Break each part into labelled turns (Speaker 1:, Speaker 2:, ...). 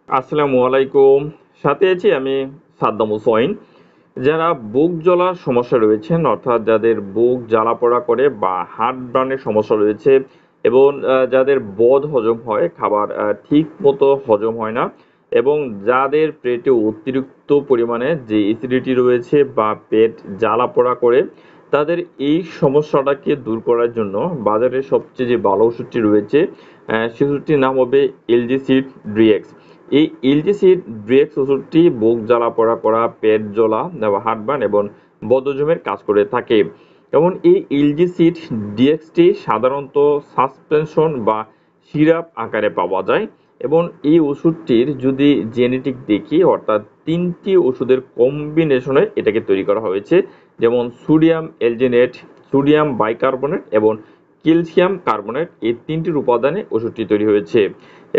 Speaker 1: আসসালামু আলাইকুম। সাথে আছি আমি সাদ্দাম হুসাইন। যারা বুক জ্বলার সমস্যা রয়েছেন অর্থাৎ যাদের বুক জ্বালা-পোড়া করে বা হার্ট বার্নের সমস্যা রয়েছে এবং যাদের বদহজম হয়, খাবার ঠিকমতো হজম হয় না এবং যাদের পেটে অতিরিক্ত পরিমাণে যে অ্যাসিডিটি রয়েছে বা পেট জ্বালা-পোড়া করে, তাদের এই সমস্যাটাকে দূর করার জন্য বাজারে সবচেয়ে যে ভালো ওষুধটি রয়েছে, সে ওষুধটির নাম হবে এলজিসিড ড্রিএক্স। এই এলজিসিড ড্রিএক্স ওষুধটি বুক জ্বালা-পোড়া করা, পেট জ্বলা, হার্টবার্ন এবং বদহজমের কাজ করে থাকে। এবং এই এলজিসিড ডিএক্সটি সাধারণত সাসপেনশন বা সিরাপ আকারে পাওয়া যায় এবং এই ওষুধটির যদি জেনেটিক দেখি অর্থাৎ ৩টি ওষুধের কম্বিনেশনে এটাকে তৈরি করা হয়েছে। যেমন সোডিয়াম অ্যালজিনেট, সোডিয়াম বাইকার্বনেট এবং ক্যালসিয়াম কার্বনেট এই ৩টির উপাদানে ওষুধটি তৈরি হয়েছে।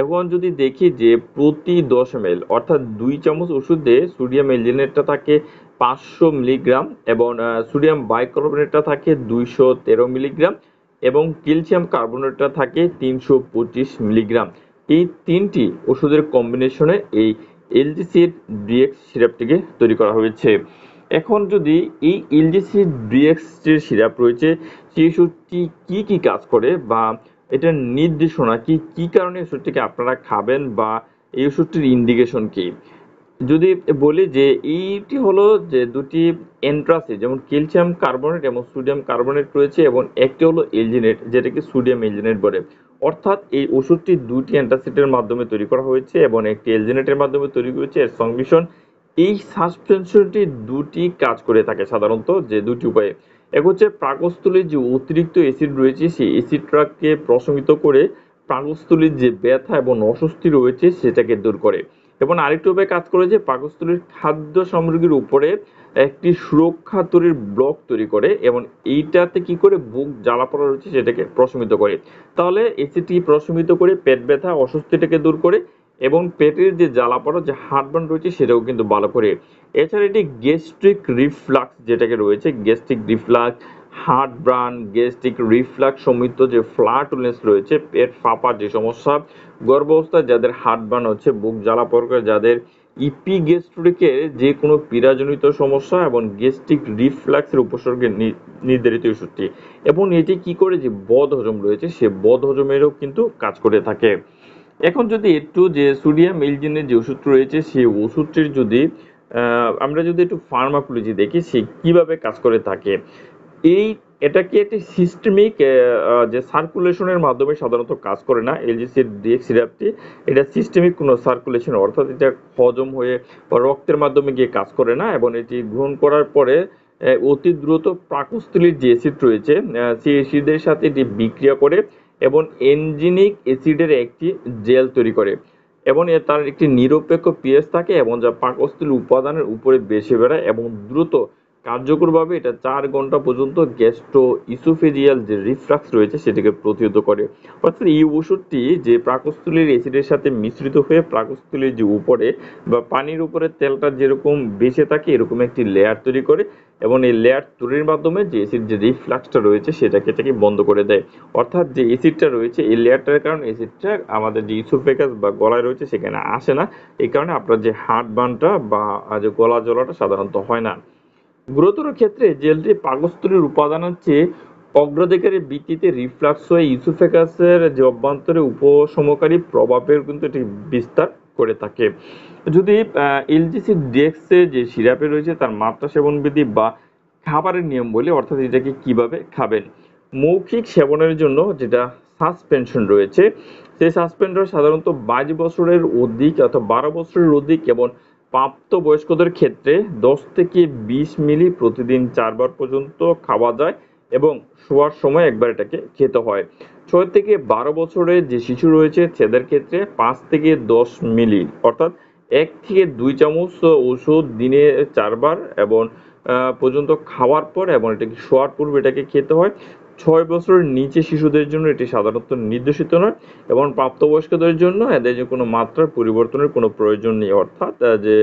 Speaker 1: এখন যদি দেখি যে প্রতি ১০ ml অর্থাৎ ২ চামচ ওষুধে সোডিয়াম অ্যালজিনেটটা থাকে ৫০০ মিলিগ্রাম এবং সোডিয়াম বাইকার্বনেটটা থাকে ২১৩ মিলিগ্রাম এবং ক্যালসিয়াম কার্বনেটটা থাকে ৩২৫ মিলিগ্রাম। এই ৩টি ওষুধের কম্বিনেশনে এই এলজিসিড ডিএক্স সিরাপটিকে তৈরি করা হয়েছে। এখন যদি এই এলজিসিড ডিএক্স যে সিরাপ রয়েছে সেই ওষুধটি কি কাজ করে বা এটার নির্দেশনা কি, কি কারণে ওষুধটিকে আপনারা খাবেন বা এই ওষুধটির ইন্ডিকেশন কি? যদি বলি যে এইটি হলো যে ২টি অ্যান্টাসিড যেমন ক্যালসিয়াম কার্বনেট এবং সোডিয়াম কার্বনেট রয়েছে এবং একটি হলো অ্যালজিনেট যেটাকে সোডিয়াম অ্যালজিনেট বলে। অর্থাৎ এই ওষুধটি ২টি অ্যান্টাসিডের মাধ্যমে তৈরি করা হয়েছে এবং একটি অ্যালজিনেটের মাধ্যমে তৈরি হয়েছে এর সংমিশ্রণ। এই সাসপেনশনটি ২টি কাজ করে থাকে সাধারণত যে ২টি উপায়ে। এক হচ্ছে পাকস্থলীর যে অতিরিক্ত অ্যাসিড রয়েছে সেই অ্যাসিডটাকে প্রশমিত করে পাকস্থলীর যে ব্যথা এবং অস্বস্তি রয়েছে সেটাকে দূর করে। এবং আরেকটি উপায়ে কাজ করে যে পাকস্থলীর খাদ্য সামগ্রীর উপরে একটি সুরক্ষা তৈরির ব্লক তৈরি করে এবং এইটাতে কি করে বুক জ্বালা পোড়া রয়েছে সেটাকে প্রশমিত করে। তাহলে এসিটি প্রশমিত করে পেট ব্যথা অস্বস্তিটাকে দূর করে এবং পেটের যে জ্বালা পোড়া যে হার্টবার্ন রয়েছে সেটাও কিন্তু ভালো করে। এছাড়া এটি গ্যাস্ট্রিক রিফ্লাক্স যেটাকে রয়েছে gastric reflux, heartburn, gastric reflux সমৃদ্ধ যে ফ্লাটুলেন্স রয়েছে, পেট ফাঁপার যে সমস্যা, গর্ভাবস্থায় যাদের হার্টবার্ন হচ্ছে, বুক জ্বালা পোড়া করে যাদের ইপিগ্যাস্ট্রিকের যে কোনো পীড়াজনিত সমস্যা এবং গ্যাস্ট্রিক রিফ্লাক্সের উপসর্গের নির্ধারিত ওষুধটি এবং এটি কি করে যে বদহজম রয়েছে সে বদহজমেরও কিন্তু কাজ করে থাকে। এখন যদি একটু যে সোডিয়াম এলজিনের যে ওষুধটি রয়েছে সেই ওষুধটির যদি আমরা যদি একটু ফার্মাকোলজি দেখি সে কিভাবে কাজ করে থাকে। এই এটাকে একটি সিস্টেমিক যে সার্কুলেশনের মাধ্যমে সাধারণত কাজ করে না এলজিসির ডিএক্স সিরাপটি। এটা সিস্টেমিক কোনো সার্কুলেশন অর্থাৎ এটা হজম হয়ে বা রক্তের মাধ্যমে গিয়ে কাজ করে না এবং এটি গ্রহণ করার পরে অতি দ্রুত পাকস্থলীর যে অ্যাসিড রয়েছে সেই অ্যাসিডের সাথে এটি বিক্রিয়া করে এবং এনজিনিক অ্যাসিডের একটি জেল তৈরি করে এবং তার একটি নিরপেক্ষ পিএইচ থাকে এবং যা পাকস্থলীর উপাদানের উপরে বেশি বেড়ায় এবং দ্রুত কার্যকরভাবে এটা ৪ ঘন্টা পর্যন্ত গ্যাস্ট্রো ইসোফেজিয়াল যে রিফ্লাক্স রয়েছে সেটাকে প্রতিহত করে। অর্থাৎ এই ওষুধটি যে পাকস্থলীর অ্যাসিডের সাথে মিশ্রিত হয়ে পাকস্থলীর যে উপরে বা পানির উপরে তেলটা যেরকম ভেসে থাকে এরকম একটি লেয়ার তৈরি করে এবং এই লেয়ার তৈরির মাধ্যমে যে অ্যাসিড যে রিফ্লাক্সটা রয়েছে এটাকে বন্ধ করে দেয়। অর্থাৎ যে অ্যাসিডটা রয়েছে এই লেয়ারটার কারণে অ্যাসিডটা আমাদের যে ইসোফেগাস বা গলায় রয়েছে সেখানে আসে না। এই কারণে আপনার যে হার্টবার্নটা বা যে গলা জ্বলাটা সাধারণত হয় না। গুরুতর ক্ষেত্রে জেলটি পাকস্থলীর উপাদানের চেয়ে অগ্রাধিকারের ভিত্তিতে রিফ্লাক্স হয়ে ইসোফেগাসের যে অভ্যন্তরে উপশমকারী প্রভাবের কিন্তু এটি বিস্তার করে থাকে। যদি এলজিসি ডিএক্সে যে সিরাপে রয়েছে তার মাত্রা সেবনবিধি বা খাবারের নিয়ম বলি অর্থাৎ এটাকে কিভাবে খাবেন। মৌখিক সেবনের জন্য যেটা সাসপেনশন রয়েছে সেই সাসপেন্ডার সাধারণত ২২ বছরের অধিক অথবা ১২ বছরের অধিক এবং প্রাপ্তবয়স্কদের ক্ষেত্রে ১০ থেকে ২০ মিলি প্রতিদিন ৪ বার পর্যন্ত খাওয়া যায় এবং শোয়ার সময় একবার এটাকে খেতে হয়। ৬ থেকে ১২ বছরের যে শিশু রয়েছে সেদের ক্ষেত্রে ৫ থেকে ১০ মিলি অর্থাৎ ১ থেকে ২ চামচ ওষুধ দিনে ৪ বার এবং পর্যন্ত খাওয়ার পর এবং এটাকে শোয়ার পূর্বে এটাকে খেতে হয়। ৬ বছরের নিচে শিশুদের জন্য এটি সাধারণত নির্দেশিত নয় এবং প্রাপ্তবয়স্কদের জন্য এদের যে কোনো মাত্রার পরিবর্তনের কোনো প্রয়োজন নেই অর্থাৎ যে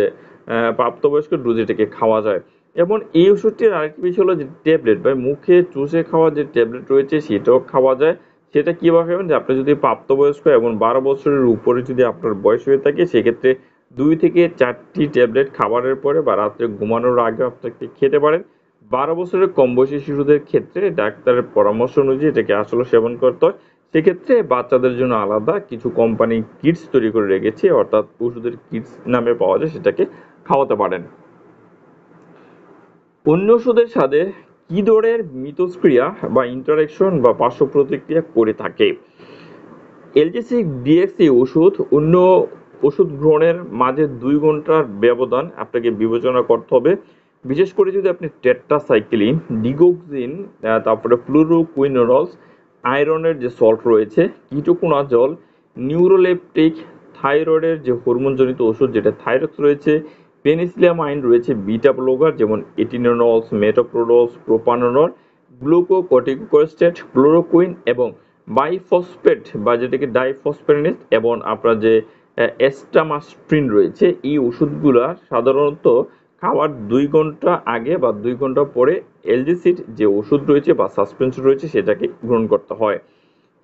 Speaker 1: প্রাপ্তবয়স্ক ডোজ এটাকে খাওয়া যায় এবং এই ওষুধটির আরেকটি বিষয় হলো যে ট্যাবলেট বা মুখে চুষে খাওয়া যে ট্যাবলেট রয়েছে সেটাও খাওয়া যায়। সেটা কিভাবে খাবেন, যে আপনি যদি প্রাপ্তবয়স্ক এবং 12 বছরের উপরে যদি আপনার বয়স হয়ে থাকে সেক্ষেত্রে 2 থেকে 4টি ট্যাবলেট খাবারের পরে বা রাত্রে ঘুমানোর আগে আপনাকে খেতে পারেন। 12 বছরের কম বয়সী শিশুদের ক্ষেত্রে ডাক্তারের পরামর্শ অনুযায়ী এটাকে আসলে সেবন করতে হয়। সেক্ষেত্রে বাচ্চাদের জন্য আলাদা কিছু কোম্পানি কিটস তৈরি করে রেখেছে, অর্থাৎ ওষুধের কিটস নামে পাওয়া যায়, সেটাকে খাওয়াতে পারেন। অন্য ওষুধের সাথে কি ধরনের মিথস্ক্রিয়া বা ইন্টারেকশন বা পার্শ্ব প্রতিক্রিয়া করে থাকে? এলজেসিক ডিএক্সি ওষুধ অন্য ওষুধ গ্রহণের মাঝে 2 ঘন্টার ব্যবধান আপনাকে বিবেচনা করতে হবে। বিশেষ করে যদি আপনি টেট্রাসাইক্লিন, ডিগোক্সিন, তারপরে ফ্লুরোকুইনোলস, আয়রনের যে সল্ট রয়েছে, কিটোকোনাজল, নিউরোলেপটিক, থাইরয়েডের যে হরমোনজনিত ওষুধ যেটা থাইরক্স রয়েছে, পেনিসিলামাইন রয়েছে, বিটা ব্লকার যেমন এটিনোনলস, মেটোপ্রোডলস, প্রোপানোনল, গ্লুকোকর্টিকোস্টেট, ক্লোরোকুইন এবং বাইফসফেট বা যেটাকে ডাইফসফেনিস এবং আপনার যে এস্টামাস্ট্রিন রয়েছে, এই ওষুধগুলা সাধারণত খাওয়ার 2 ঘন্টা আগে বা 2 ঘন্টা পরে এলজিসির যে ওষুধ রয়েছে বা সাসপেনশন রয়েছে সেটাকে গ্রহণ করতে হয়।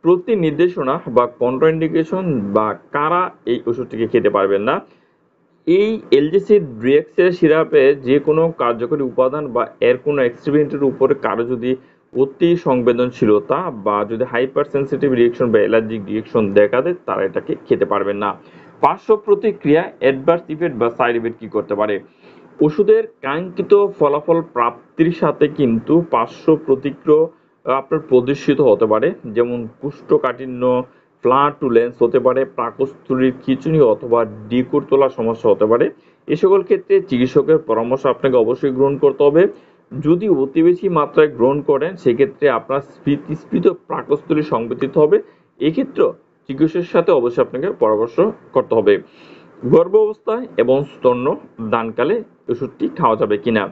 Speaker 1: প্রতি নির্দেশনা বা কন্ট্রাইন্ডিকেশন বা কারা এই ওষুধটিকে খেতে পারবেন না। এই এলজেসিড ব্রিএক্সের সিরাপে যে কোনো কার্যকরী উপাদান বা এর কোনো এক্সপেরিমেন্টের উপরে কারো যদি অতি সংবেদনশীলতা বা যদি হাইপার সেন্সিটিভ রিয়েকশন বা অ্যালার্জিক রিয়েকশন দেখা দেয় তারা এটাকে খেতে পারবেন না। পার্শ্ব প্রতিক্রিয়া, অ্যাডভার্স ইফেক্ট বা সাইড ইফেক্ট কি করতে পারে? ওষুধের কাঙ্ক্ষিত ফলাফল প্রাপ্তির সাথে কিন্তু পার্শ্ব প্রতিক্রিয়া আপনার প্রদর্শিত হতে পারে, যেমন কোষ্ঠকাঠিন্য, ফ্লাটুলেন্স হতে পারে, পাকস্থলীর খিঁচুনি অথবা ডিকুর তোলার সমস্যা হতে পারে। এ সকল ক্ষেত্রে চিকিৎসকের পরামর্শ আপনাকে অবশ্যই গ্রহণ করতে হবে। যদি অতি বেশি মাত্রায় গ্রহণ করেন সেক্ষেত্রে আপনার স্ফীত পাকস্থলী সংবেদিত হবে। এক্ষেত্রেও চিকিৎসকের সাথে অবশ্যই আপনাকে পরামর্শ করতে হবে। গর্ভাবস্থায় এবং স্তন্য দানকালে ওষুধটি খাওয়া যাবে কিনা?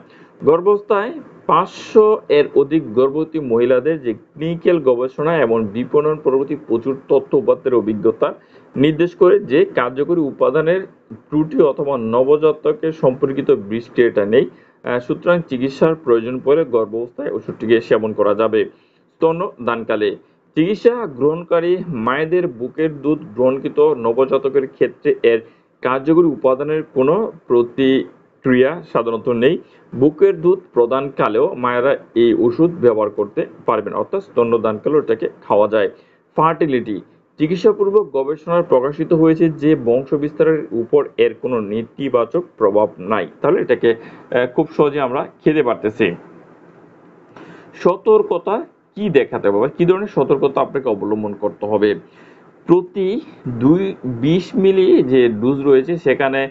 Speaker 1: গর্ভাবস্থায় 500 এর অধিক গর্ভবতী মহিলাদের যে ক্লিনিক্যাল গবেষণা এবং বিপণন পরবর্তী প্রচুর তথ্য উপাত্তের অভিজ্ঞতা নির্দেশ করে যে কার্যকরী উপাদানের ত্রুটি অথবা নবজাতকের সম্পর্কিত বৃষ্টি এটা নেই। সুতরাং চিকিৎসার প্রয়োজন পড়লে গর্ভাবস্থায় ওষুধটিকে সেবন করা যাবে। স্তন্য দানকালে চিকিৎসা গ্রহণকারী মায়েদের বুকের দুধ গ্রহণকৃত নবজাতকের ক্ষেত্রে এর কার্যকরী উপাদানের কোনো প্রতিক্রিয়া সাধারণত নেই। বুকের দুধ প্রদানকালেও মায়েরা এই ওষুধ ব্যবহার করতে পারবেন, অর্থাৎ স্তন্যদানকালেও এটাকে খাওয়া যায়। ফার্টিলিটি চিকিৎসাপূর্বক গবেষণায় প্রকাশিত হয়েছে যে বংশ বিস্তারের উপর এর কোনো নেতিবাচক প্রভাব নাই, তাহলে এটাকে খুব সহজে আমরা খেতে পারতেছি। সতর্কতা কি দেখাতে হবে, কি ধরনের সতর্কতা আপনাকে অবলম্বন করতে হবে? প্রতি 20 মিলি যে ডোজ রয়েছে সেখানে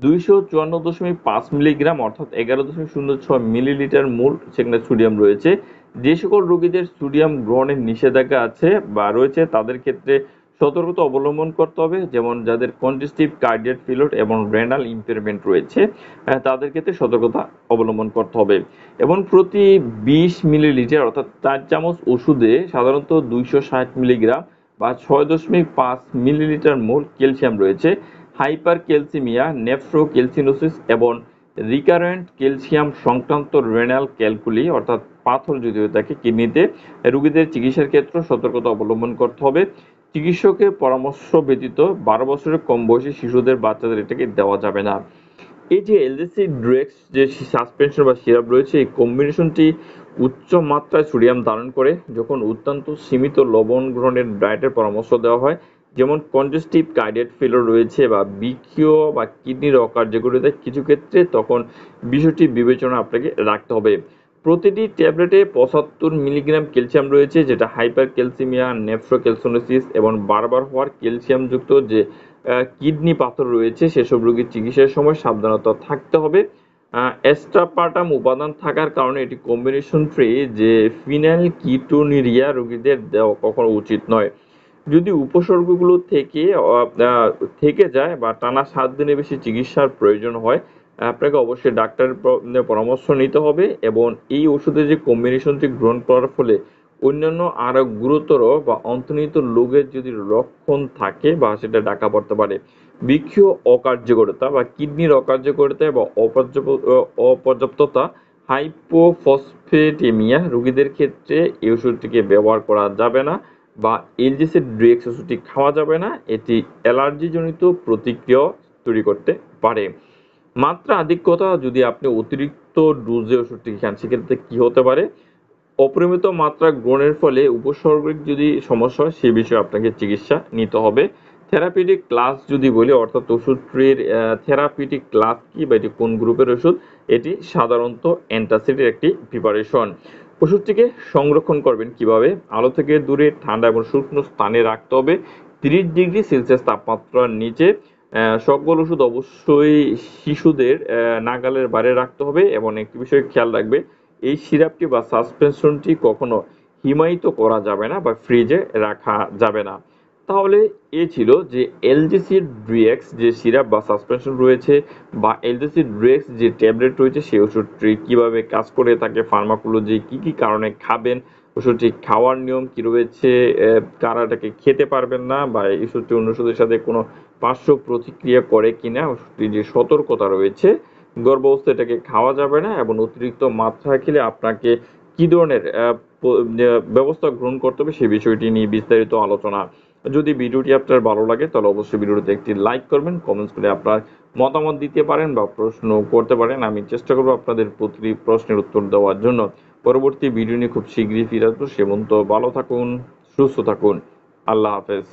Speaker 1: 254.5 মিলিগ্রাম অর্থাৎ 11.06 মিলিলিটার মোল সেখানে সোডিয়াম রয়েছে। যে সকল রোগীদের সোডিয়াম গ্রহণের নিষেধাজ্ঞা আছে বা রয়েছে তাদের ক্ষেত্রে সতর্কতা অবলম্বন করতে হবে, যেমন যাদের কনজেস্টিভ কার্ডিয়াক ফেলিওর এবং রেনাল ইম্পেয়ারমেন্ট রয়েছে তাদের ক্ষেত্রে সতর্কতা অবলম্বন করতে হবে। এবং প্রতি 20 মিলিলিটার অর্থাৎ 4 চামচ ওষুধে সাধারণত 260 মিলিগ্রাম বা 6.5 মিলিলিটার মোল ক্যালসিয়াম রয়েছে। হাইপার ক্যালসিমিয়া, নেফ্রোক্যালসিনোসিস এবং রিকারেন্ট ক্যালসিয়াম সংক্রান্ত রেনাল ক্যালকুলি অর্থাৎ পাথর যদি হয়ে থাকে কিডনিতে, রোগীদের চিকিৎসার ক্ষেত্রে সতর্কতা অবলম্বন করতে হবে। চিকিৎসকের পরামর্শ ব্যতীত 12 বছরের কম বয়সী শিশুদের বাচ্চাদের এটাকে দেওয়া যাবে না। এই যে এলজেসি ড্রেক্স যে সাসপেনশন বা সিরাপ রয়েছে এই কম্বিনেশনটি উচ্চ মাত্রায় সোডিয়াম ধারণ করে যখন অত্যন্ত সীমিত লবণ গ্রহণের ডায়েটের পরামর্শ দেওয়া হয়, যেমন কনজেস্টিভ কার্ডিয়াক ফেলিওর রয়েছে বা বৃক্কীয় বা কিডনির অকার্যকারিতা কিছু ক্ষেত্রে, তখন বিষয়টি বিবেচনা আপনাকে রাখতে হবে। প্রতিটি ট্যাবলেটে 75 মিলিগ্রাম ক্যালসিয়াম রয়েছে, যেটা হাইপার ক্যালসিমিয়া, নেফ্রোক্যালসিনোসিস এবং বারবার হওয়ার ক্যালসিয়ামযুক্ত যে কিডনি পাথর রয়েছে সেসব রোগীর চিকিৎসার সময় সাবধানতা থাকতে হবে। অ্যাস্পার্টাম উপাদান থাকার কারণে এটি কম্বিনেশন ফ্রি যে ফিনাইলকিটোনুরিয়া রোগীদের দেওয়া কখনো উচিত নয়। যদি উপসর্গগুলো থেকে যায় বা টানা 7 দিনের বেশি চিকিৎসার প্রয়োজন হয়, আপনাকে অবশ্যই ডাক্তারের পরামর্শ নিতে হবে এবং এই ওষুধের যে কম্বিনেশনটি গ্রহণ করার ফলে অন্যান্য আরো গুরুতর বা অন্তর্নিহিত রোগের যদি লক্ষণ থাকে বা সেটা ঢাকা পড়তে পারে। বৃক্কীয় অকার্যকরতা বা কিডনির অকার্যকরতা বা অপর্যাপ্ততা, হাইপোফসফেটেমিয়া রোগীদের ক্ষেত্রে এই ওষুধটিকে ব্যবহার করা যাবে না। বা এলজিসি ড্রিএক্স ওষুধটি খাওয়া যাবে না, এটি অ্যালার্জিজনিত প্রতিক্রিয়া তৈরি করতে পারে। মাত্রা আধিক্যতা, যদি আপনি অতিরিক্ত ডোজে ওষুধটি খান সেক্ষেত্রে কি হতে পারে? অপরিমিত মাত্রা গ্রহণের ফলে উপসর্গিক যদি সমস্যা হয় সে বিষয়ে আপনাকে চিকিৎসা নিতে হবে। থেরাপিউটিক ক্লাস যদি বলি, অর্থাৎ ওষুধটির থেরাপিউটিক ক্লাস কি বা এটি কোন গ্রুপের ওষুধ? এটি সাধারণত অ্যান্টাসিডের একটি প্রিপারেশন। ওষুধটিকে সংরক্ষণ করবেন কিভাবে? আলো থেকে দূরে ঠান্ডা এবং শুকনো স্থানে রাখতে হবে 30°C তাপমাত্রার নিচে। সকল ওষুধ অবশ্যই শিশুদের নাগালের বাইরে রাখতে হবে এবং একটি বিষয় খেয়াল রাখবে, এই সিরাপটি বা সাসপেনশনটি কখনো হিমায়িত করা যাবে না বা ফ্রিজে রাখা যাবে না। তাহলে এ ছিল যে এলজেসি ড্রিএক্স যে সিরাপ বা সাসপেনশন রয়েছে বা এলজেসি ড্রিএক্স যে ট্যাবলেট রয়েছে সেই ওষুধটি কিভাবে কাজ করে থাকে, ফার্মাকোলজি কি কি কারণে খাবেন, ওষুধটি খাওয়ার নিয়ম কি রয়েছে, কারা এটাকে খেতে পারবেন না বা এই ওষুধটি অন্য ওষুধের সাথে কোনো পার্শ্ব প্রতিক্রিয়া করে কিনা, ওষুধটির যে সতর্কতা রয়েছে, গর্ভাবস্থায় এটাকে খাওয়া যাবে না এবং অতিরিক্ত মাত্রায় খেলে আপনাকে কি ধরনের ব্যবস্থা গ্রহণ করতে হবে সেই বিষয়টি নিয়ে বিস্তারিত আলোচনা। যদি ভিডিওটি আপনার ভালো লাগে তাহলে অবশ্যই ভিডিওটিতে একটি লাইক করবেন, কমেন্টস করে আপনার মতামত দিতে পারেন বা প্রশ্ন করতে পারেন। আমি চেষ্টা করব আপনাদের প্রতিটি প্রশ্নের উত্তর দেওয়ার জন্য। পরবর্তী ভিডিও নিয়ে খুব শীঘ্রই ফিরে আসবো। সে পর্যন্ত ভালো থাকুন, সুস্থ থাকুন। আল্লাহ হাফেজ।